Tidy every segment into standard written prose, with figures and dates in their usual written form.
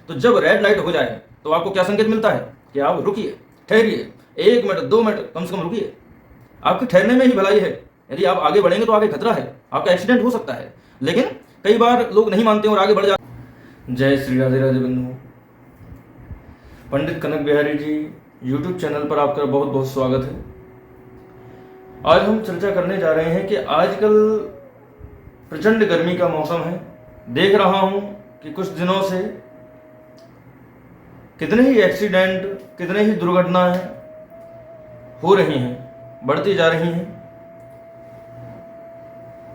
तो जब red light हो जाए तो आपको क्या संकेत मिलता है कि आप रुकिए, ठहरिए, 1 मिनट 2 मिनट कम से कम रुकिए। आपके ठहरने में ही भलाई है। यदि आप आगे बढ़ेंगे तो आगे खतरा है, आपका एक्सीडेंट हो सकता है। लेकिन कई बार लोग नहीं मानते और आगे बढ़ जाते। जय श्री राधे राधे बंधु। पंडित कनक बिहारी जी यूट्यूब चैनल पर आपका बहुत बहुत स्वागत है। आज हम चर्चा करने जा रहे हैं कि आजकल प्रचंड गर्मी का मौसम है। देख रहा हूं कि कुछ दिनों से कितने ही एक्सीडेंट, कितने ही दुर्घटनाएं हो रही हैं, बढ़ती जा रही हैं।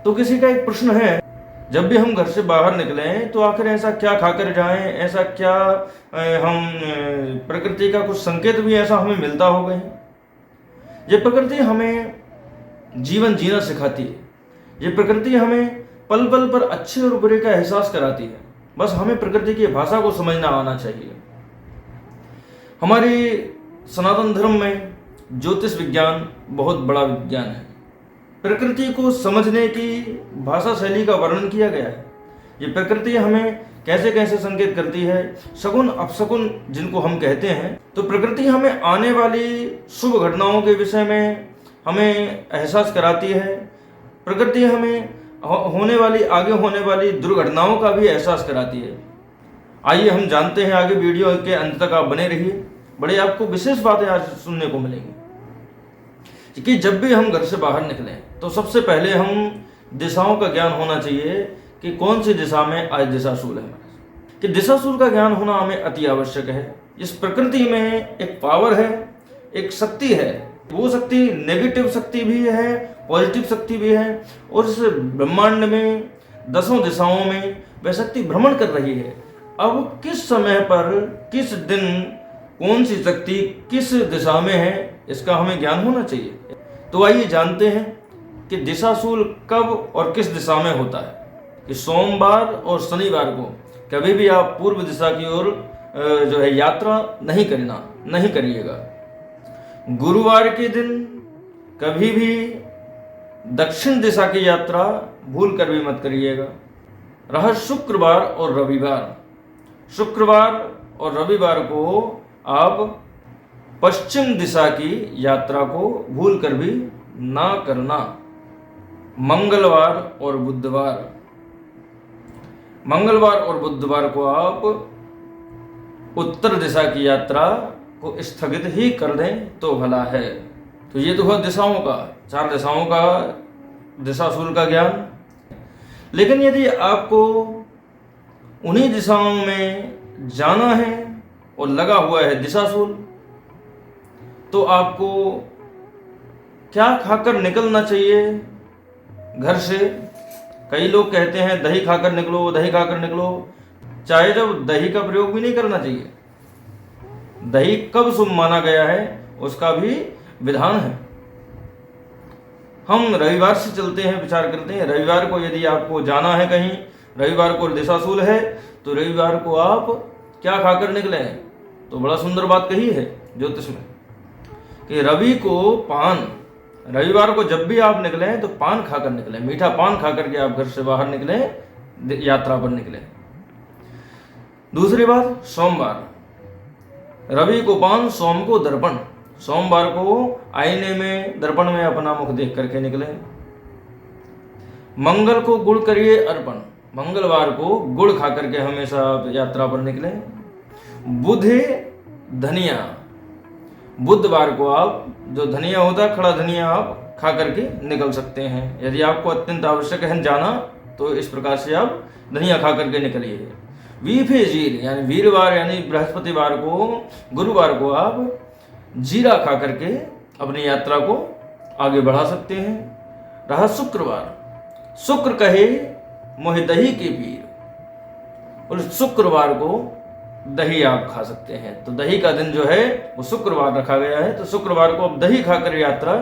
तो किसी का एक प्रश्न है, जब भी हम घर से बाहर निकलें तो आखिर ऐसा क्या खाकर जाएं, ऐसा क्या हम प्रकृति का कुछ संकेत भी ऐसा हमें मिलता हो गए। ये प्रकृति हमें जीवन जीना सिखाती है। ये प्रकृति हमें पल पल पर अच्छे और बुरे का एहसास कराती है। बस हमें प्रकृति की भाषा को समझना आना चाहिए। हमारे सनातन धर्म में ज्योतिष विज्ञान बहुत बड़ा विज्ञान है। प्रकृति को समझने की भाषा शैली का वर्णन किया गया है। ये प्रकृति हमें कैसे कैसे संकेत करती है, शगुन अपशगुन जिनको हम कहते हैं। तो प्रकृति हमें आने वाली शुभ घटनाओं के विषय में हमें एहसास कराती है। प्रकृति हमें आगे होने वाली दुर्घटनाओं का भी एहसास कराती है। आइए हम जानते हैं, आगे वीडियो के अंत तक आप बने रहिए। बड़े आपको विशेष बातें आज सुनने को मिलेंगी कि जब भी हम घर से बाहर निकलें तो सबसे पहले हम दिशाओं का ज्ञान होना चाहिए कि कौन सी दिशा में आज दिशाशूल है। कि दिशाशूल का ज्ञान होना हमें अति आवश्यक है। इस प्रकृति में एक पावर है, एक शक्ति है। वो शक्ति नेगेटिव शक्ति भी है, पॉजिटिव शक्ति भी है। और इस ब्रह्मांड में 10 दिशाओं में वह शक्ति भ्रमण कर रही है। अब किस समय पर, किस दिन, कौन सी शक्ति किस दिशा में है, इसका हमें ज्ञान होना चाहिए। तो आइए जानते हैं कि दिशाशूल कब और किस दिशा में होता है। कि सोमवार और शनिवार को कभी भी आप पूर्व दिशा की ओर जो है यात्रा नहीं करिएगा। गुरुवार के दिन कभी भी दक्षिण दिशा की यात्रा भूल कर भी मत करिएगा। रहा शुक्रवार और रविवार, शुक्रवार और रविवार को आप पश्चिम दिशा की यात्रा को भूल कर भी ना करना। मंगलवार और बुधवार, मंगलवार और बुधवार को आप उत्तर दिशा की यात्रा को स्थगित ही कर दें तो भला है। तो ये तो हुआ दिशाओं का, 4 दिशाओं का दिशाशूल का ज्ञान। लेकिन यदि आपको उन्हीं दिशाओं में जाना है और लगा हुआ है दिशाशूल, तो आपको क्या खाकर निकलना चाहिए घर से। कई लोग कहते हैं दही खाकर निकलो, दही खाकर निकलो। चाहे जब दही का प्रयोग भी नहीं करना चाहिए। दही कब शुभ माना गया है उसका भी विधान है। हम रविवार से चलते हैं, विचार करते हैं। रविवार को यदि आपको जाना है कहीं, रविवार को दिशाशूल है, तो रविवार को आप क्या खाकर निकले। तो बड़ा सुंदर बात कही है ज्योतिष में कि रवि को पान, रविवार को जब भी आप निकले तो पान खाकर निकले, मीठा पान खाकर के आप घर से बाहर निकले, यात्रा पर निकले। दूसरी बात, सोमवार, रवि को पान, सोम को दर्पण। सोमवार को आईने में, दर्पण में अपना मुख देख करके निकले। मंगल को गुड़ करिए अर्पण, मंगलवार को गुड़ खा करके हमेशा आप यात्रा पर निकले। बुध धनिया, बुधवार को आप जो धनिया होता है, खड़ा धनिया, आप खा करके निकल सकते हैं। यदि आपको अत्यंत आवश्यक है जाना तो इस प्रकार से आप धनिया खा करके निकलिए। वीफे जीर यानी वीरवार यानी बृहस्पतिवार को, गुरुवार को आप जीरा खा करके अपनी यात्रा को आगे बढ़ा सकते हैं। रहा शुक्रवार, शुक्र कहे मोहि दही के पीर, और शुक्रवार को दही आप खा सकते हैं। तो दही का दिन जो है वो शुक्रवार रखा गया है। तो शुक्रवार को आप दही खाकर यात्रा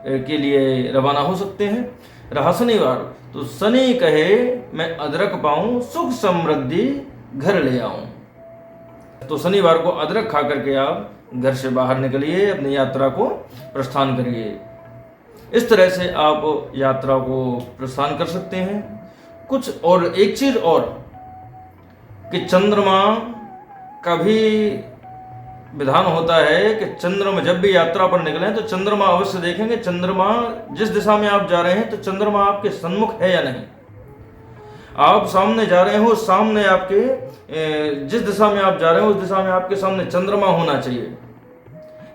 के लिए रवाना हो सकते हैं। रहा शनिवार, तो शनि कहे मैं अदरक पाऊं, सुख समृद्धि घर ले आऊं। तो शनिवार को अदरक खा करके आप घर से बाहर निकलिए, अपनी यात्रा को प्रस्थान करिए। इस तरह से आप यात्रा को प्रस्थान कर सकते हैं। कुछ और एक चीज और कि चंद्रमा कभी विधान होता है कि चंद्रमा, जब भी यात्रा पर निकले तो चंद्रमा अवश्य देखेंगे। चंद्रमा जिस दिशा में आप जा रहे हैं तो चंद्रमा आपके सन्मुख है या नहीं। आप सामने जा रहे हो, सामने आपके जिस दिशा में आप जा रहे हो उस दिशा में आपके सामने चंद्रमा होना चाहिए,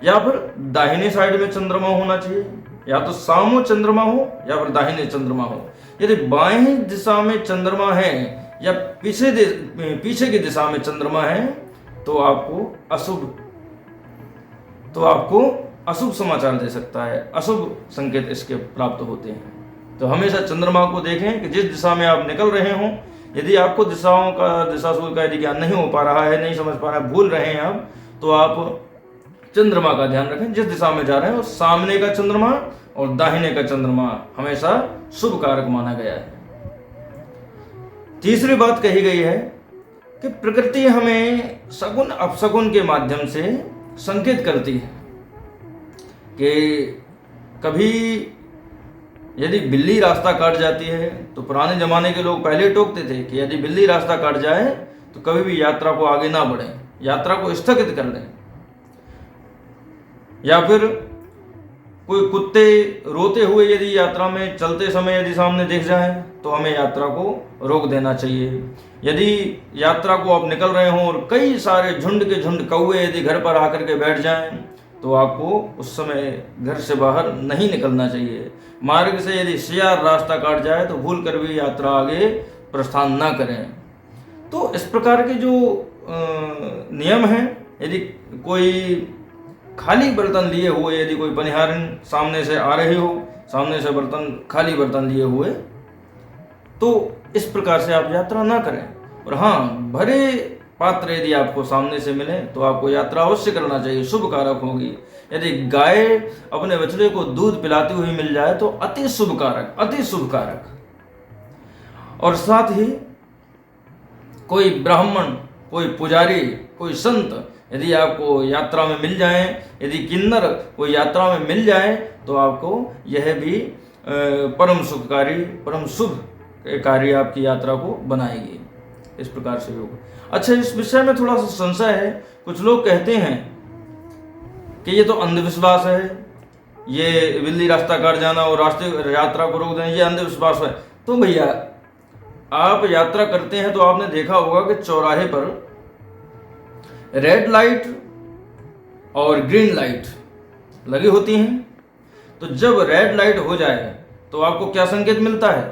या फिर दाहिने साइड में चंद्रमा होना चाहिए, या तो सामो चंद्रमा हो या फिर दाहिने चंद्रमा हो। यदि बाएं दिशा में चंद्रमा है या पीछे की दिशा में चंद्रमा है तो आपको अशुभ समाचार दे सकता है, अशुभ संकेत इसके प्राप्त होते हैं। तो हमेशा चंद्रमा को देखें कि जिस दिशा में आप निकल रहे हों। यदि आपको दिशा सूर्य का यदि ज्ञान नहीं हो पा रहा है, नहीं समझ पा रहा है, भूल रहे हैं आप, तो आप चंद्रमा का ध्यान रखें। जिस दिशा में जा रहे हैं उस सामने का चंद्रमा और दाहिने का चंद्रमा हमेशा शुभ कारक माना गया है। तीसरी बात कही गई है कि प्रकृति हमें सगुन अपशगुन के माध्यम से संकेत करती है कि कभी यदि बिल्ली रास्ता काट जाती है तो पुराने जमाने के लोग पहले टोकते थे कि यदि बिल्ली रास्ता काट जाए तो कभी भी यात्रा को आगे ना बढ़ें, यात्रा को स्थगित कर दें। या फिर कोई कुत्ते रोते हुए यदि यात्रा में चलते समय यदि सामने दिख जाए तो हमें यात्रा को रोक देना चाहिए। यदि यात्रा को आप निकल रहे हों और कई सारे झुंड के झुंड कौवे यदि घर पर आकर के बैठ जाएं तो आपको उस समय घर से बाहर नहीं निकलना चाहिए। मार्ग से यदि सियार रास्ता काट जाए तो भूल कर भी यात्रा आगे प्रस्थान ना करें। तो इस प्रकार के जो नियम हैं, यदि कोई खाली बर्तन लिए हुए, यदि कोई पनिहारिन सामने से आ रही हो, सामने से खाली बर्तन लिए हुए, तो इस प्रकार से आप यात्रा ना करें। और हाँ, भरे पात्र यदि आपको सामने से मिले तो आपको यात्रा अवश्य करना चाहिए, शुभ कारक होगी। यदि गाय अपने बछड़े को दूध पिलाती हुई मिल जाए तो अति शुभ कारक, अति शुभ कारक। और साथ ही कोई ब्राह्मण, कोई पुजारी, कोई संत यदि आपको यात्रा में मिल जाए, यदि किन्नर कोई यात्रा में मिल जाए तो आपको यह भी परम सुखकारी, परम शुभ कार्य आपकी यात्रा को बनाएगी। इस प्रकार से योग। अच्छा, इस विषय में थोड़ा सा संशय है। कुछ लोग कहते हैं कि ये तो अंधविश्वास है, ये बिल्ली रास्ता काट जाना और यात्रा को रोक देना ये अंधविश्वास है। तो भैया, आप यात्रा करते हैं तो आपने देखा होगा कि चौराहे पर रेड लाइट और ग्रीन लाइट लगी होती हैं। तो जब रेड लाइट हो जाए तो आपको क्या संकेत मिलता है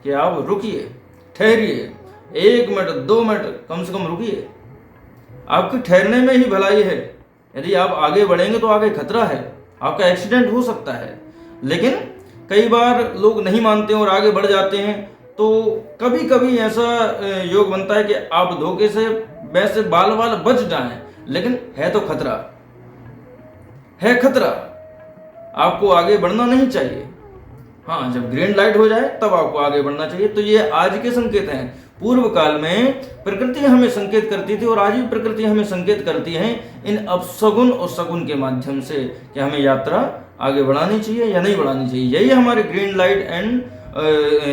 कि आप रुकिए, ठहरिए, 1 मिनट 2 मिनट कम से कम रुकिए। आपके ठहरने में ही भलाई है। यदि आप आगे बढ़ेंगे तो आगे खतरा है, आपका एक्सीडेंट हो सकता है। लेकिन कई बार लोग नहीं मानते और आगे बढ़ जाते हैं। तो कभी कभी ऐसा योग बनता है कि आप धोखे से वैसे बाल बच जाएं, लेकिन है तो खतरा, है खतरा, आपको आगे बढ़ना नहीं चाहिए। हाँ, जब ग्रीन लाइट हो जाए तब आपको आगे बढ़ना चाहिए। तो ये आज के संकेत हैं। पूर्व काल में प्रकृति हमें संकेत करती थी और आज भी प्रकृति हमें संकेत करती है इन अपशगुन और शगुन के माध्यम से कि हमें यात्रा आगे बढ़ानी चाहिए या नहीं बढ़ानी चाहिए। यही हमारे green light and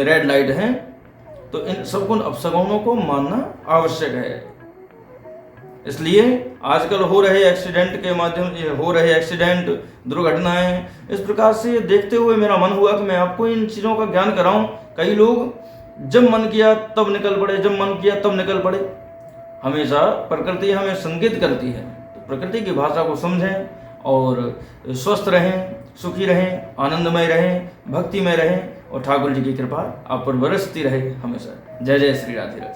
red light हैं। तो इन शगुन अपशगुनों को मानना आवश्यक है। इसलिए आजकल हो रहे एक्सीडेंट के माध्यम से हो रहे एक्सीडेंट, दुर्घटनाएं, इस प्रकार से देखते हुए मेरा मन हुआ कि मैं आपको इन चीज़ों का ज्ञान कराऊं। कई लोग जब मन किया तब निकल पड़े, जब मन किया तब निकल पड़े। हमेशा प्रकृति हमें संकेत करती है, तो प्रकृति की भाषा को समझें और स्वस्थ रहें, सुखी रहें, आनंदमय रहें, भक्तिमय रहें और ठाकुर जी की कृपा आप पर बरसती रहे हमेशा। जय जय श्री राधे राधे।